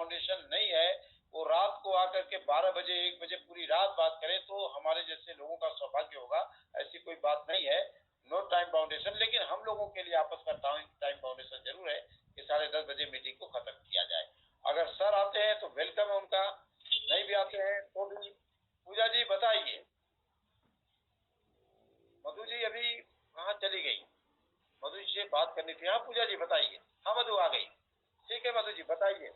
Foundation नहीं है वो रात को आकर के 12 बजे 1 बजे पूरी रात बात करे तो हमारे जैसे लोगों का सौभाग्य होगा। ऐसी कोई बात नहीं है, नो टाइम फाउंडेशन। लेकिन हम लोगों के लिए आपस का टाइम फाउंडेशन जरूर है कि 10:30 बजे मीटिंग को खत्म किया जाए। अगर सर आते हैं तो वेलकम है उनका, नहीं भी आते हैं तो भी। पूजा जी बताइए, मधु जी अभी कहाँ चली गई? मधु जी से बात करनी थी। हाँ पूजा जी बताइए। हाँ मधु आ गई, ठीक है मधु जी बताइए,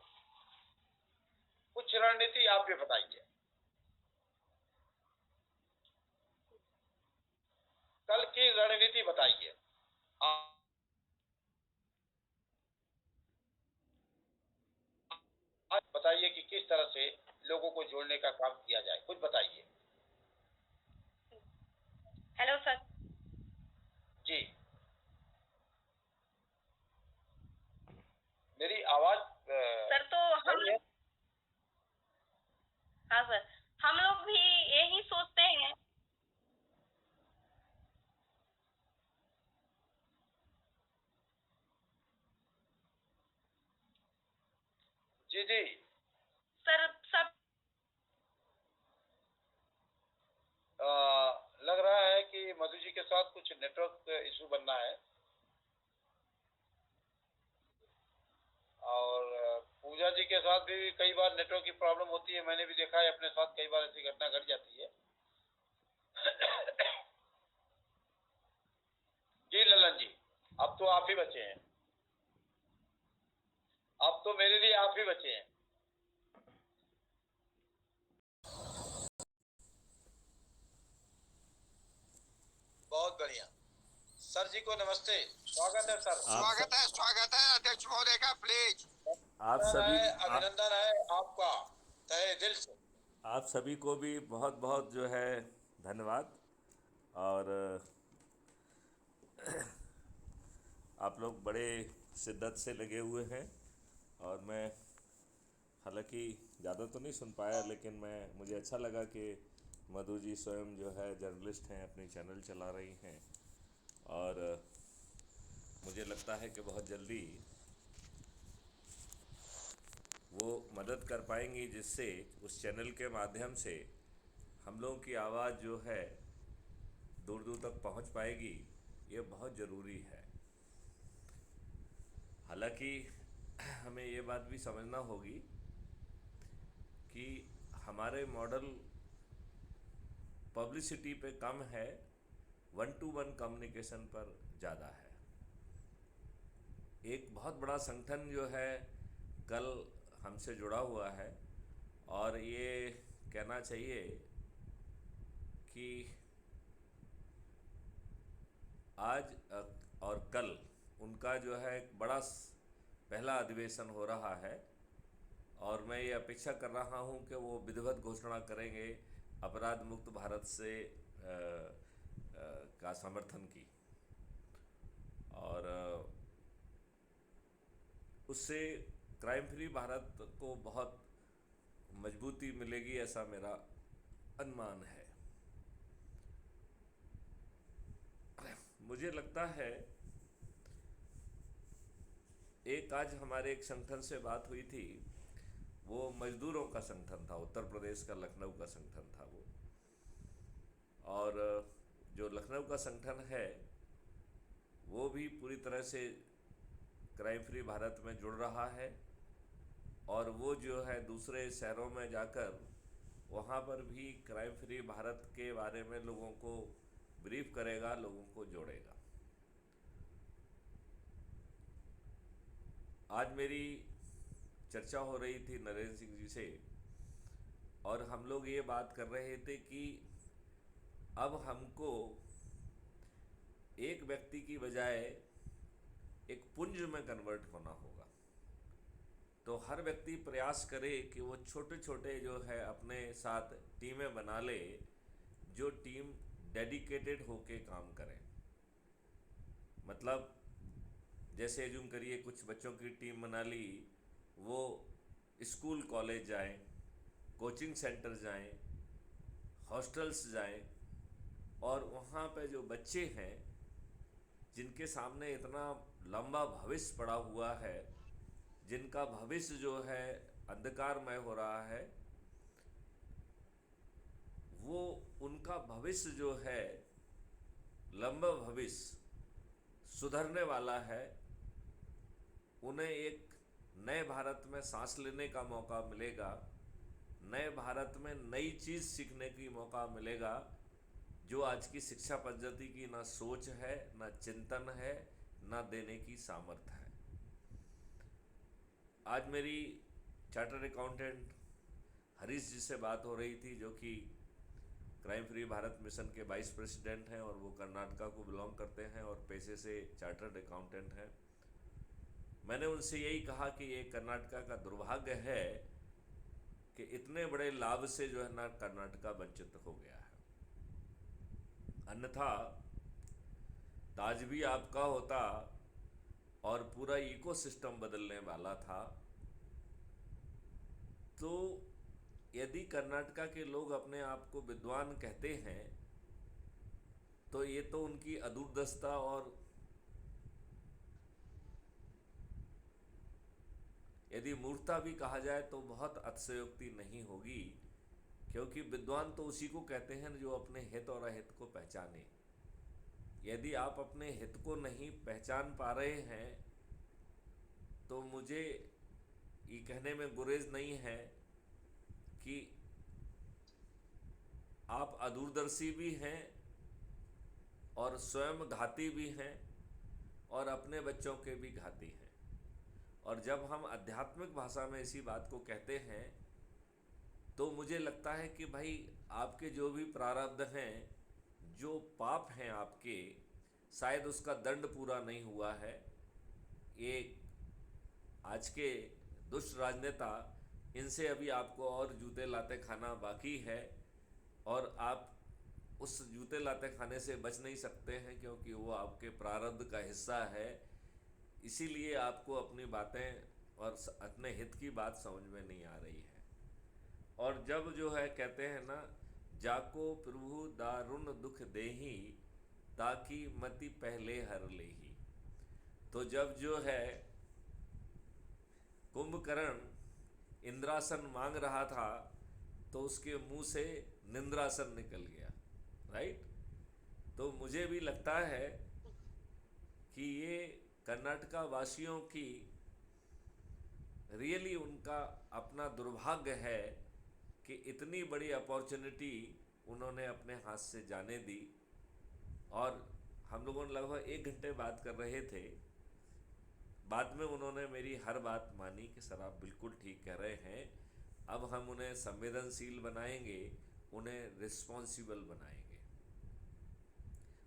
कुछ रणनीति आप भी बताइए। कल की रणनीति बताइए आज बताइए कि किस तरह से लोगों को जोड़ने का काम किया जाए, कुछ बताइए। हेलो सर जी, मेरी आवाज सर तो हम है? हाँ सर, हम लोग भी यही सोचते हैं। जी जी सर सब लग रहा है कि मधु जी के साथ कुछ नेटवर्क इशू बनना है और पूजा जी के साथ भी कई बार नेटवर्क की प्रॉब्लम होती है। मैंने भी देखा है अपने साथ, कई बार ऐसी घटना घट जाती है। जी ललन जी, अब तो आप ही बचे हैं, अब तो मेरे लिए आप ही बचे हैं। बहुत बढ़िया। सर जी को नमस्ते, स्वागत है सर। स्वागत है अध्यक्ष महोदय का, प्लीज। आप सभी अभिनंदन है आपका तहे दिल से। आप सभी को भी बहुत बहुत जो है धन्यवाद। और आप लोग बड़े शिद्दत से लगे हुए हैं और मैं हालांकि ज़्यादा तो नहीं सुन पाया, लेकिन मुझे अच्छा लगा कि मधु जी स्वयं जो है जर्नलिस्ट हैं, अपनी चैनल चला रही हैं और मुझे लगता है कि बहुत जल्दी वो मदद कर पाएंगी जिससे उस चैनल के माध्यम से हम लोगों की आवाज़ जो है दूर दूर तक पहुंच पाएगी। ये बहुत ज़रूरी है। हालांकि हमें ये बात भी समझना होगी कि हमारे मॉडल पब्लिसिटी पे कम है, 1-to-1 कम्युनिकेशन पर ज़्यादा है। एक बहुत बड़ा संगठन जो है कल हमसे जुड़ा हुआ है और ये कहना चाहिए कि आज और कल उनका जो है एक बड़ा पहला अधिवेशन हो रहा है और मैं ये अपेक्षा कर रहा हूँ कि वो विधिवत घोषणा करेंगे अपराध मुक्त भारत से का समर्थन की और उससे क्राइम फ्री भारत को बहुत मजबूती मिलेगी, ऐसा मेरा अनुमान है। मुझे लगता है एक आज हमारे एक संगठन से बात हुई थी, वो मजदूरों का संगठन था, उत्तर प्रदेश का लखनऊ का संगठन था वो। और जो लखनऊ का संगठन है वो भी पूरी तरह से क्राइम फ्री भारत में जुड़ रहा है और वो जो है दूसरे शहरों में जाकर वहाँ पर भी क्राइम फ्री भारत के बारे में लोगों को ब्रीफ करेगा, लोगों को जोड़ेगा। आज मेरी चर्चा हो रही थी नरेंद्र सिंह जी से और हम लोग ये बात कर रहे थे कि अब हमको एक व्यक्ति की बजाय एक पुंज में कन्वर्ट होना होगा। तो हर व्यक्ति प्रयास करे कि वो छोटे छोटे जो है अपने साथ टीमें बना ले, जो टीम डेडिकेटेड होके काम करें। मतलब जैसे एज्यूम करिए कुछ बच्चों की टीम बना ली, वो स्कूल कॉलेज जाएं, कोचिंग सेंटर जाएं, हॉस्टल्स जाएं और वहाँ पे जो बच्चे हैं जिनके सामने इतना लंबा भविष्य पड़ा हुआ है, जिनका भविष्य जो है अंधकारमय हो रहा है, वो उनका भविष्य जो है, लंबा भविष्य सुधरने वाला है। उन्हें एक नए भारत में सांस लेने का मौका मिलेगा, नए भारत में नई चीज़ सीखने की मौका मिलेगा, जो आज की शिक्षा पद्धति की ना सोच है, ना चिंतन है, ना देने की सामर्थ्य है। आज मेरी चार्टर्ड अकाउंटेंट हरीश जी से बात हो रही थी, जो कि क्राइम फ्री भारत मिशन के वाइस प्रेसिडेंट हैं और वो कर्नाटका को बिलोंग करते हैं और पेशे से चार्टर्ड अकाउंटेंट हैं। मैंने उनसे यही कहा कि ये कर्नाटका का दुर्भाग्य है कि इतने बड़े लाभ से जो है ना कर्नाटका वंचित हो गया है, अन्यथा ताज भी आपका होता और पूरा इकोसिस्टम बदलने वाला था। तो यदि कर्नाटका के लोग अपने आप को विद्वान कहते हैं तो ये तो उनकी अदूरदर्शिता और यदि मूर्खता भी कहा जाए तो बहुत अतिशयोक्ति नहीं होगी, क्योंकि विद्वान तो उसी को कहते हैं जो अपने हित और अहित को पहचाने। यदि आप अपने हित को नहीं पहचान पा रहे हैं तो मुझे ये कहने में गुरेज नहीं है कि आप अदूरदर्शी भी हैं और स्वयं घाती भी हैं और अपने बच्चों के भी घाती हैं। और जब हम आध्यात्मिक भाषा में इसी बात को कहते हैं तो मुझे लगता है कि भाई आपके जो भी प्रारब्ध हैं, जो पाप हैं आपके, शायद उसका दंड पूरा नहीं हुआ है। ये आज के दुष्ट राजनेता, इनसे अभी आपको और जूते लाते खाना बाकी है और आप उस जूते लाते खाने से बच नहीं सकते हैं, क्योंकि वो आपके प्रारब्ध का हिस्सा है। इसीलिए आपको अपनी बातें और अपने हित की बात समझ में नहीं आ रही है। और जब जो है कहते हैं ना, जाको प्रभु दारुण दुख देही ताकि मति पहले हर लेही, तो जब जो है कुंभकर्ण इंद्रासन मांग रहा था तो उसके मुंह से निंद्रासन निकल गया, राइट। तो मुझे भी लगता है कि ये कर्नाटका वासियों की रियली उनका अपना दुर्भाग्य है कि इतनी बड़ी अपॉर्चुनिटी उन्होंने अपने हाथ से जाने दी। और हम लोगों ने लगभग 1 घंटे बात कर रहे थे। बाद में उन्होंने मेरी हर बात मानी कि सर आप बिल्कुल ठीक कह रहे हैं, अब हम उन्हें संवेदनशील बनाएंगे, उन्हें रिस्पॉन्सिबल बनाएंगे।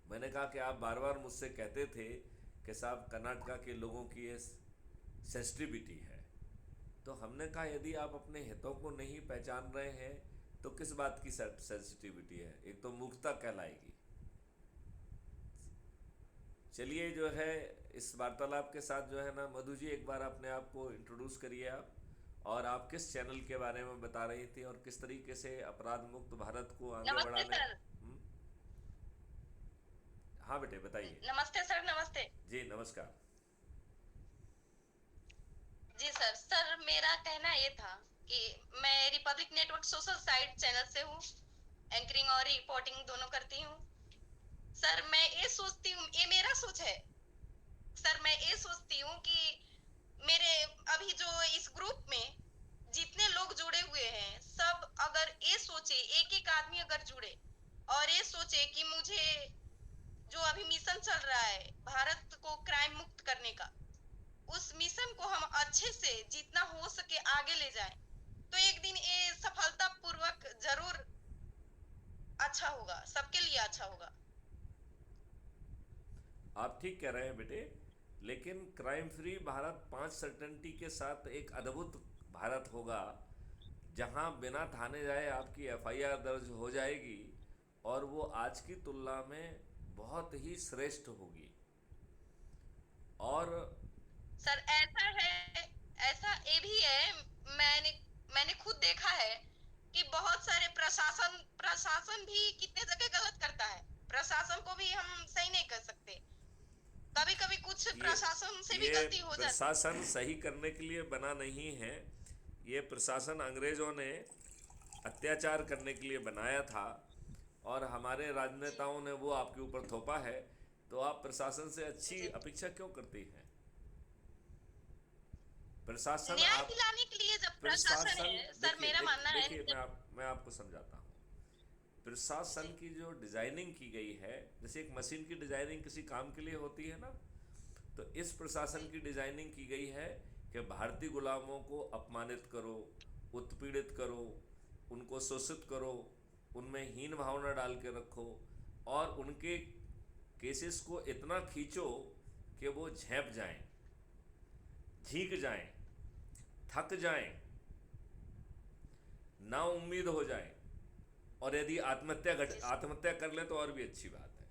मैंने कहा कि आप बार बार मुझसे कहते थे कि साहब कर्नाटका के लोगों की ये सेंसिटिविटी है, तो हमने कहा यदि आप अपने हितों को नहीं पहचान रहे हैं तो किस बात की सेंसिटिविटी है, एक तो मूर्खता कहलाएगी। चलिए जो है इस वार्तालाप के साथ जो है ना, मधु जी एक बार अपने आप को इंट्रोड्यूस करिए आप, और आप किस चैनल के बारे में बता रही थी और किस तरीके से अपराध मुक्त भारत को आगे बढ़ाने। हाँ बेटे बताइए। नमस्ते सर। नमस्ते जी नमस्कार जी सर। सर मेरा कहना ये था कि मैं Republic network social site channel से हूँ, एंकरिंग और रिपोर्टिंग दोनों करती हूँ। सर मैं ये सोचती हूँ, ये मेरा सोच है सर, मैं ये सोचती हूँ कि मेरे अभी जो इस ग्रुप में जितने लोग जुड़े हुए हैं, सब अगर ये सोचे, एक एक आदमी अगर जुड़े और ये सोचे कि मुझे जो अभी मिशन चल रहा है भारत को क्राइम मुक्त करने का, उस मिशन को हम अच्छे से जितना हो सके आगे ले जाएं, तो एक दिन ये सफलता पूर्वक जरूर अच्छा होगा, सबके लिए अच्छा होगा। आप ठीक कह रहे हैं बेटे, लेकिन क्राइम फ्री भारत 5 सर्टेनिटी के साथ एक अद्भुत भारत होगा, जहां बिना थाने जाए आपकी FIR दर्ज हो जाएगी और वो आज की तुलना में बहुत ही श्रेष्ठ होगी। और सर ऐसा है, ऐसा ये भी है, मैंने खुद देखा है कि बहुत सारे प्रशासन भी कितने जगह गलत करता है। प्रशासन को भी हम सही नहीं कर सकते, कभी कभी कुछ प्रशासन से भी गलती हो जाती है। प्रशासन सही करने के लिए बना नहीं है, ये प्रशासन अंग्रेज़ों ने अत्याचार करने के लिए बनाया था और हमारे जी राजनेताओं ने वो आपके ऊपर थोपा है, तो आप प्रशासन से अच्छी जी अपेक्षा क्यों करती हैं? प्रशासन न्याय आप दिलाने के लिए जब प्रशासन प्रशासन है सर, देखिए मेरा मानना है देखिए जब मैं आपको समझाता हूँ। प्रशासन जी की जो डिज़ाइनिंग की गई है, जैसे एक मशीन की डिज़ाइनिंग किसी काम के लिए होती है ना, तो इस प्रशासन जी की डिज़ाइनिंग की गई है कि भारतीय गुलामों को अपमानित करो, उत्पीड़ित करो, उनको शोषित करो, उनमें हीन भावना डाल के रखो और उनके केसेस को इतना खींचो कि वो झेंप जाएं, झीक जाएं, थक जाएं, ना उम्मीद हो जाए, और यदि जी आत्महत्या कर ले तो और भी अच्छी बात है।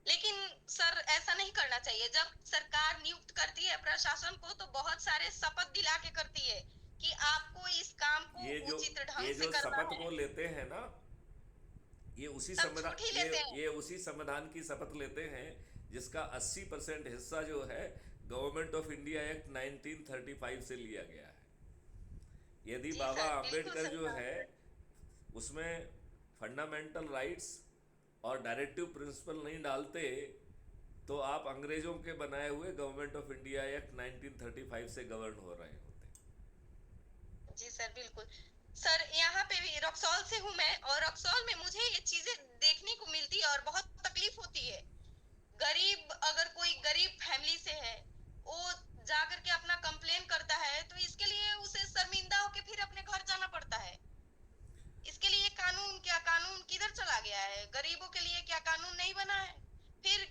लेकिन सर ऐसा नहीं करना चाहिए। जब सरकार नियुक्त करती है प्रशासन को तो बहुत सारे शपथ दिला के करती है कि आपको इस काम को ये जो उचित ढंग ये से जो करना शपथ है। वो लेते हैं ना, ये उसी सब झूठ ही संविधान लेते हैं। ये उसी संविधान की शपथ लेते हैं जिसका 80% हिस्सा जो है गवर्नमेंट ऑफ इंडिया एक्ट 1935 से लिया गया है। यदि जी बाबा सर, बिल्कुल अंबेडकर सही जो बात है है। उसमें फंडामेंटल राइट्स और डायरेक्टिव प्रिंसिपल नहीं डालते, तो आप अंग्रेजों के बनाए हुए गवर्नमेंट ऑफ इंडिया एक्ट 1935 से गवर्न हो रहे होते। जी सर, बिल्कुल। सर यहाँ पे भी रक्सौल से हूँ मैं, और रक्सौल में मुझे ये चीजें देखने को मिलती है और बहुत तकलीफ होती है। गरीब, अगर कोई गरीब फैमिली से है, वो जाकर के अपना कंप्लेन करता है तो इसके लिए उसे शर्मिंदा होके फिर अपने घर जाना पड़ता है। इसके लिए कानून क्या, कानून किधर चला गया है? गरीबों के लिए क्या कानून नहीं बना है? फिर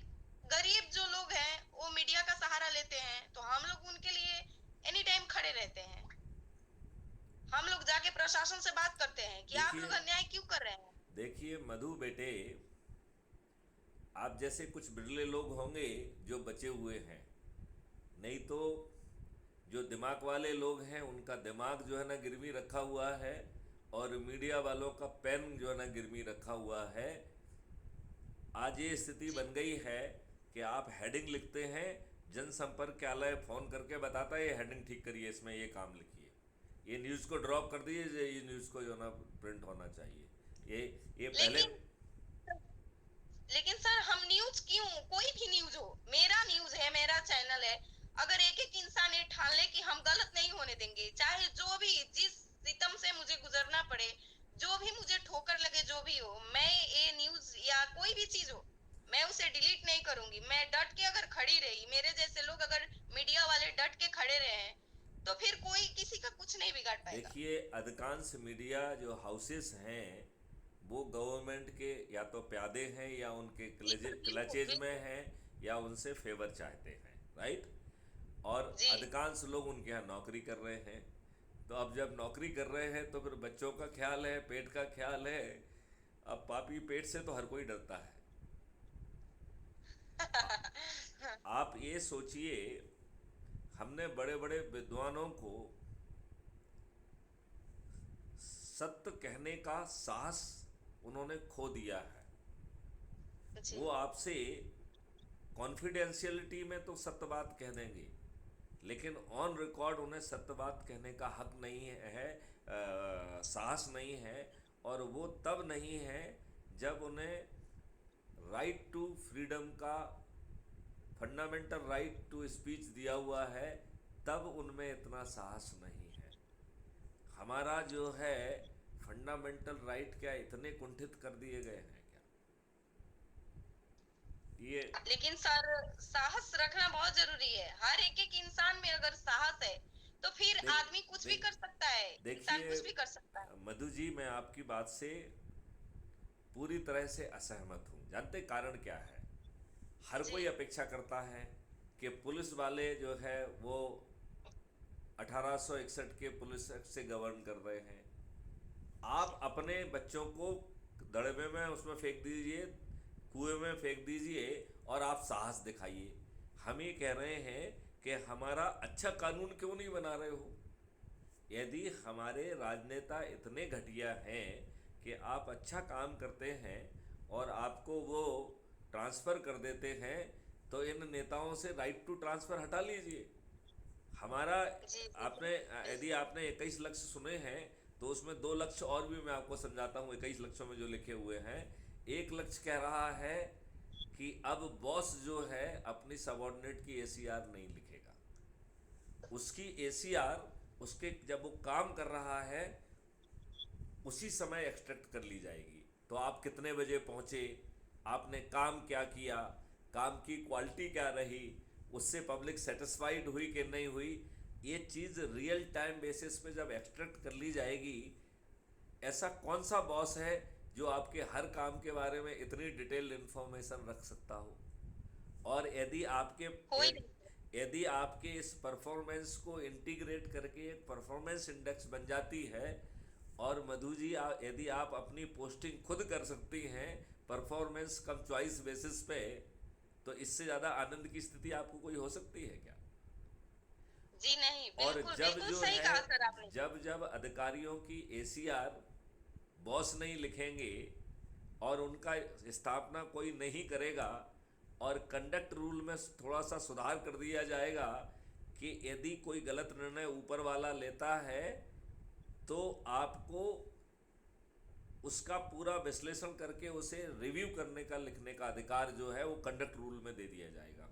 गरीब जो लोग हैं वो मीडिया का सहारा लेते हैं, तो हम लोग उनके लिए एनी टाइम खड़े रहते हैं। हम लोग जाके प्रशासन से बात करते हैं कि आप देखिए लोग अन्याय क्यों कर रहे हैं। देखिए मधु बेटे, आप जैसे कुछ बिरले लोग होंगे जो बचे हुए हैं, नहीं तो जो दिमाग वाले लोग हैं उनका दिमाग जो है ना गिरवी रखा हुआ है, और मीडिया वालों का पेन जो है ना गिरवी रखा हुआ है। आज ये स्थिति जी बन गई है कि आप हेडिंग लिखते हैं, जनसंपर्क कार्यालय फ़ोन करके बताता है ये हेडिंग ठीक करिए, इसमें ये काम लिखिए, ये न्यूज़ को ड्रॉप कर दीजिए, ये न्यूज़ को जो ना प्रिंट होना चाहिए। ये पहले लेकिन लेकिन सर, हम न्यूज क्यों, कोई भी न्यूज हो, मेरा न्यूज है, मेरा चैनल है, अगर एक एक इंसान ये ठान ले कि हम गलत नहीं होने देंगे, चाहे जो भी जिस सितम से मुझे गुजरना पड़े, जो भी मुझे ठोकर लगे, जो भी हो, मैं ये न्यूज या कोई भी चीज हो, मैं उसे डिलीट नहीं करूंगी। मैं डट के अगर खड़ी रही, मेरे जैसे लोग अगर मीडिया वाले डट के खड़े रहे तो फिर कोई किसी का कुछ नहीं बिगाड़ पाएगा। देखिए अधिकांश मीडिया जो हाउसेस हैं वो गवर्नमेंट के या तो प्यादे हैं या उनके जी सर, बिल्कुल क्लचेज में बिल्कुल। हैं या उनसे फेवर चाहते हैं, राइट। और जी अधिकांश लोग उनके यहाँ नौकरी कर रहे हैं, तो अब जब नौकरी कर रहे हैं तो फिर बच्चों का ख्याल है, पेट का ख्याल है। अब पापी पेट से तो हर कोई डरता है। आप ये सोचिए, हमने बड़े बड़े विद्वानों को सत्य कहने का साहस उन्होंने खो दिया है। जी वो आपसे कॉन्फिडेंशियलिटी में तो सत्य बात कह देंगे, लेकिन ऑन रिकॉर्ड उन्हें सत्य बात कहने का हक नहीं है, साहस नहीं है। और वो तब नहीं है जब उन्हें राइट टू फ्रीडम का, फंडामेंटल राइट टू स्पीच दिया हुआ है, तब उनमें इतना साहस नहीं है। हमारा जो है फंडामेंटल राइट क्या इतने कुंठित कर दिए गए हैं क्या? ये लेकिन सर, साहस रखना बहुत जरूरी है। हर एक एक इंसान में अगर साहस है तो फिर देख आदमी कुछ भी देख कर सकता है, इंसान देखिए कुछ भी कर सकता है। मधु जी, मैं आपकी बात से पूरी तरह से असहमत हूँ। जानते कारण क्या है? हर जी कोई अपेक्षा करता है कि पुलिस वाले जो है वो 1861 के पुलिस एक्ट से गवर्न कर रहे हैं। आप अपने बच्चों को दड़बे में उसमें फेंक दीजिए, कुएं में फेंक दीजिए और आप साहस दिखाइए। हम ये कह रहे हैं कि हमारा अच्छा कानून क्यों नहीं बना रहे हो? यदि हमारे राजनेता इतने घटिया हैं कि आप अच्छा काम करते हैं और आपको वो ट्रांसफ़र कर देते हैं, तो इन नेताओं से राइट टू ट्रांसफ़र हटा लीजिए। हमारा जी आपने यदि आपने 21 लक्ष्य सुने हैं तो उसमें 2 लक्ष्य और भी मैं आपको समझाता हूँ 21 लक्ष्यों में जो लिखे हुए हैं। एक लक्ष्य कह रहा है कि अब बॉस जो है अपनी सबॉर्डिनेट की एसीआर नहीं लिखेगा, उसकी एसीआर उसके जब वो काम कर रहा है उसी समय एक्सट्रैक्ट कर ली जाएगी। तो आप कितने बजे पहुंचे, आपने काम क्या किया, काम की क्वालिटी क्या रही, उससे पब्लिक सेटिस्फाइड हुई कि नहीं हुई, ये चीज़ रियल टाइम बेसिस पे जब एक्सट्रैक्ट कर ली जाएगी। ऐसा कौन सा बॉस है जो आपके हर काम के बारे में इतनी डिटेल्ड इंफॉर्मेशन रख सकता हो? और कोई नहीं। यदि आपके इस परफॉर्मेंस को इंटीग्रेट करके एक परफॉर्मेंस इंडेक्स बन जाती है, और मधु जी यदि आप अपनी पोस्टिंग खुद कर सकती हैं परफॉर्मेंस कम चॉइस बेसिस पे, तो इससे ज़्यादा आनंद की स्थिति आपको कोई हो सकती है क्या? जी नहीं, और बिल्कुल जब बिल्कुल जो सही है, कहा सर आपने। जब अधिकारियों की एसीआर बॉस नहीं लिखेंगे और उनका स्थापना कोई नहीं करेगा, और कंडक्ट रूल में थोड़ा सा सुधार कर दिया जाएगा कि यदि कोई गलत निर्णय ऊपर वाला लेता है तो आपको उसका पूरा विश्लेषण करके उसे रिव्यू करने का, लिखने का अधिकार जो है वो कंडक्ट रूल में दे दिया जाएगा।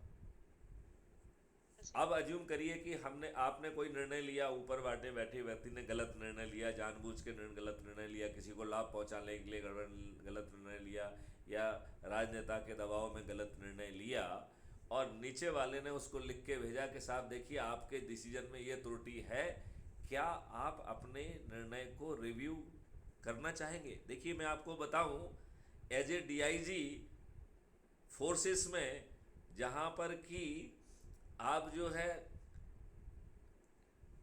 अब अज्यूम करिए कि आपने कोई निर्णय लिया, ऊपर बैठे बैठे व्यक्ति ने गलत निर्णय लिया, जानबूझ के गलत निर्णय लिया, किसी को लाभ पहुंचाने के लिए गलत निर्णय लिया, या राजनेता के दबाव में गलत निर्णय लिया, और नीचे वाले ने उसको लिख के भेजा कि साहब देखिए आपके डिसीजन में ये त्रुटि है, क्या आप अपने निर्णय को रिव्यू करना चाहेंगे? देखिए मैं आपको बताऊं, एज ए डीआईजी फोर्सेस में, जहां पर कि आप जो है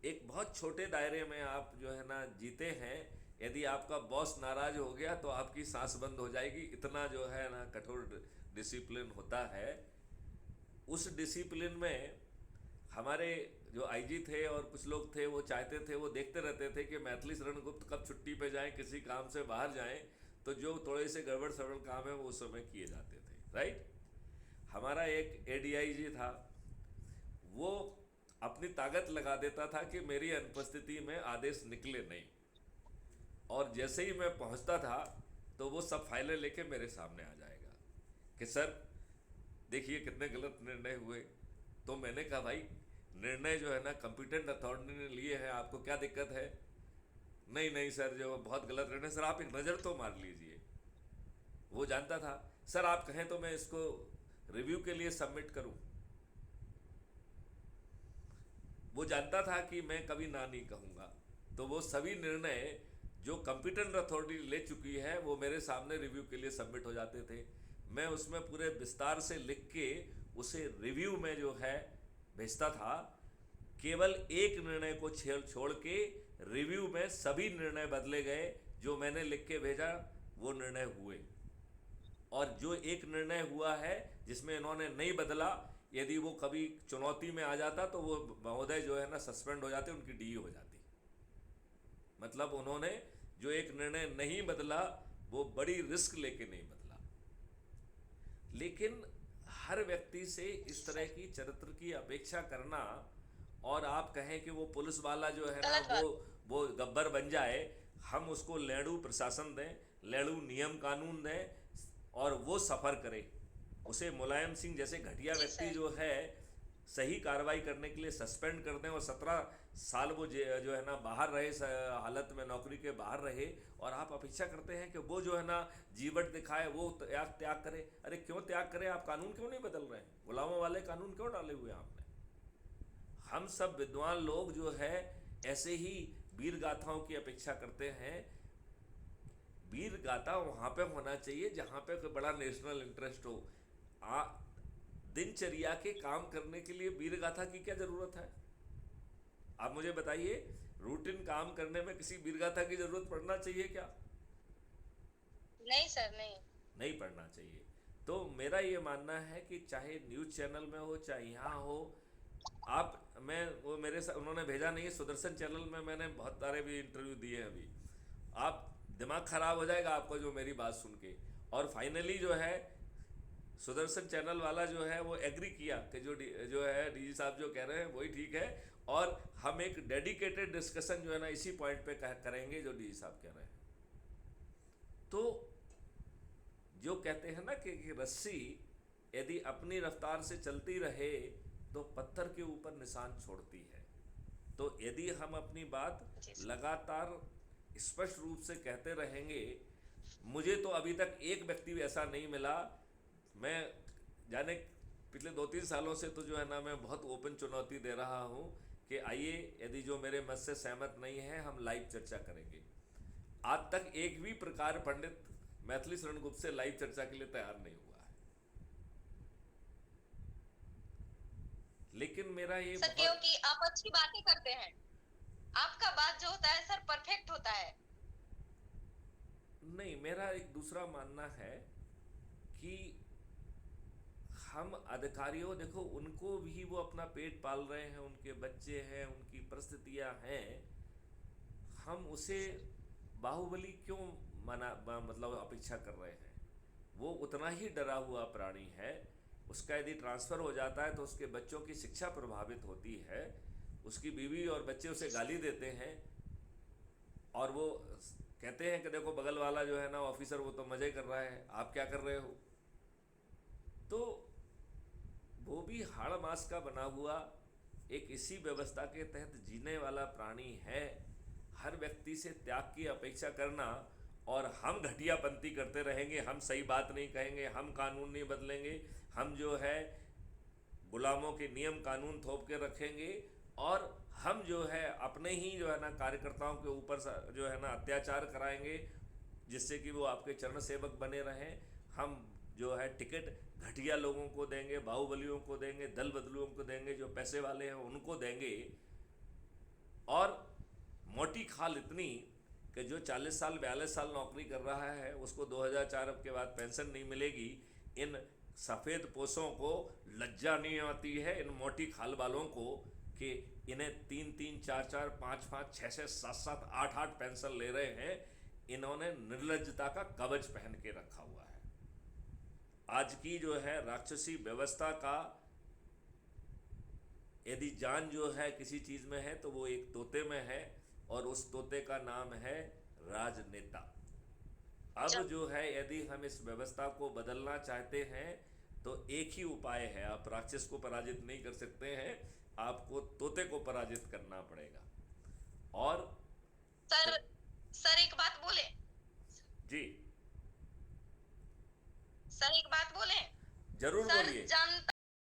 एक बहुत छोटे दायरे में आप जो है ना जीते हैं, यदि आपका बॉस नाराज हो गया तो आपकी सांस बंद हो जाएगी, इतना जो है ना कठोर डिसिप्लिन होता है। उस डिसिप्लिन में हमारे जो आईजी थे और कुछ लोग थे वो चाहते थे, वो देखते रहते थे कि मैथिली शरण गुप्त कब छुट्टी पे जाएं, किसी काम से बाहर जाएं, तो जो थोड़े से गड़बड़ सड़बड़ काम है वो उस समय किए जाते थे, राइट। हमारा एक एडीआईजी था, वो अपनी ताकत लगा देता था कि मेरी अनुपस्थिति में आदेश निकले नहीं, और जैसे ही मैं पहुंचता था तो वो सब फाइलें लेके मेरे सामने आ जाएगा कि सर देखिए कितने गलत निर्णय हुए। तो मैंने कहा भाई निर्णय जो है ना कंपिटेंट अथॉरिटी ने लिए हैं, आपको क्या दिक्कत है? नहीं नहीं सर जो बहुत गलत निर्णय, सर आप एक नज़र तो मार लीजिए। वो जानता था सर आप कहें तो मैं इसको रिव्यू के लिए सबमिट करूं। वो जानता था कि मैं कभी ना नहीं कहूँगा, तो वो सभी निर्णय जो कंपिटेंट अथॉरिटी ले चुकी है वो मेरे सामने रिव्यू के लिए सबमिट हो जाते थे। मैं उसमें पूरे विस्तार से लिख के उसे रिव्यू में जो है भेजता था। केवल एक निर्णय को छोड़ के रिव्यू में सभी निर्णय बदले गए, जो मैंने लिख के भेजा वो निर्णय हुए, और जो एक निर्णय हुआ है जिसमें इन्होंने नहीं बदला, यदि वो कभी चुनौती में आ जाता तो वो महोदय जो है ना सस्पेंड हो जाते, उनकी डीई हो जाती। मतलब उन्होंने जो एक निर्णय नहीं बदला वो बड़ी रिस्क लेके नहीं बदला। लेकिन हर व्यक्ति से इस तरह की चरित्र की अपेक्षा करना, और आप कहें कि वो पुलिस वाला जो है ना वो गब्बर बन जाए, हम उसको लेडू प्रशासन दें, लेडू नियम कानून दें और वो सफ़र करे, उसे मुलायम सिंह जैसे घटिया व्यक्ति जो है सही कार्रवाई करने के लिए सस्पेंड कर दें, और 17 साल वो जो है ना बाहर रहे, हालत में नौकरी के बाहर रहे, और आप अपेक्षा करते हैं कि वो जो है ना जीवट दिखाए, वो त्याग करे। अरे क्यों त्याग करे? आप कानून क्यों नहीं बदल रहे हैं? गुलामों वाले कानून क्यों डाले हुए हैं आपने? हम सब विद्वान लोग जो है ऐसे ही वीर गाथाओं की अपेक्षा करते हैं। वीर गाथा वहाँ पे होना चाहिए जहाँ पे कोई बड़ा नेशनल इंटरेस्ट हो। दिनचर्या के काम करने के लिए वीर गाथा की क्या जरूरत है? आप मुझे बताइए, रूटीन काम करने में किसी वीर गाथा की जरूरत पड़ना चाहिए क्या? नहीं सर, नहीं पड़ना चाहिए। तो मेरा ये मानना है कि चाहे न्यूज चैनल में हो चाहे यहाँ हो, वो मेरे साथ उन्होंने भेजा नहीं है, सुदर्शन चैनल में मैंने बहुत सारे भी इंटरव्यू दिए हैं अभी। आप दिमाग खराब हो जाएगा आपको जो मेरी बात सुन के। और फाइनली जो है सुदर्शन चैनल वाला जो है वो एग्री किया कि जो है डीजी साहब जो कह रहे हैं वही ठीक है, और हम एक डेडिकेटेड डिस्कशन जो है ना इसी पॉइंट पे करेंगे जो डी साहब कह रहे हैं। तो जो कहते हैं ना कि रस्सी यदि अपनी रफ्तार से चलती रहे तो पत्थर के ऊपर निशान छोड़ती है। तो यदि हम अपनी बात लगातार स्पष्ट रूप से कहते रहेंगे, मुझे तो अभी तक एक व्यक्ति ऐसा नहीं मिला, मैं जाने पिछले 2-3 सालों से तो जो है ना मैं बहुत ओपन चुनौती दे रहा हूँ कि आइए यदि जो मेरे मत से सहमत नहीं है हम लाइव चर्चा करेंगे। आज तक एक भी प्रकार पंडित मैथिली शरण गुप्त से लाइव चर्चा के लिए तैयार नहीं हुआ है। लेकिन मेरा ये सर क्योंकि आप अच्छी बातें करते हैं, आपका बात जो होता है सर परफेक्ट होता है। नहीं, मेरा एक दूसरा मानना है कि हम अधिकारियों, देखो उनको भी वो अपना पेट पाल रहे हैं, उनके बच्चे हैं, उनकी परिस्थितियां हैं, हम उसे बाहुबली क्यों मतलब अपेक्षा कर रहे हैं? वो उतना ही डरा हुआ प्राणी है, उसका यदि ट्रांसफ़र हो जाता है तो उसके बच्चों की शिक्षा प्रभावित होती है, उसकी बीवी और बच्चे उसे गाली देते हैं और वो कहते हैं कि देखो बगल वाला जो है ना ऑफिसर वो तो मज़े कर रहा है, आप क्या कर रहे हो? तो वो भी हाड़ मास का बना हुआ एक इसी व्यवस्था के तहत जीने वाला प्राणी है। हर व्यक्ति से त्याग की अपेक्षा करना और हम घटियापंती करते रहेंगे, हम सही बात नहीं कहेंगे, हम कानून नहीं बदलेंगे, हम जो है गुलामों के नियम कानून थोप के रखेंगे और हम जो है अपने ही जो है ना कार्यकर्ताओं के ऊपर जो है ना अत्याचार कराएंगे जिससे कि वो आपके चरण सेवक बने रहें। हम जो है टिकट घटिया लोगों को देंगे, बाहुबलियों को देंगे, दल बदलुओं को देंगे, जो पैसे वाले हैं उनको देंगे। और मोटी खाल इतनी कि जो 40 साल 42 साल नौकरी कर रहा है उसको 2004 के बाद पेंशन नहीं मिलेगी। इन सफ़ेद पोषों को लज्जा नहीं आती है इन मोटी खाल वालों को कि इन्हें 3-3, 4-4, 5-5, 6-6, 7-7, 8-8 पेंशन ले रहे हैं। इन्होंने निर्लज्जता का कवच पहन के रखा हुआ है। आज की जो है राक्षसी व्यवस्था का यदि जान जो है किसी चीज़ में है तो वो एक तोते में है और उस तोते का नाम है राजनेता। अब जो है यदि हम इस व्यवस्था को बदलना चाहते हैं तो एक ही उपाय है, आप राक्षस को पराजित नहीं कर सकते हैं, आपको तोते को पराजित करना पड़ेगा। और सर एक बात बोले जी सर, एक बात बोले जरूर सर, बोलिए। जनता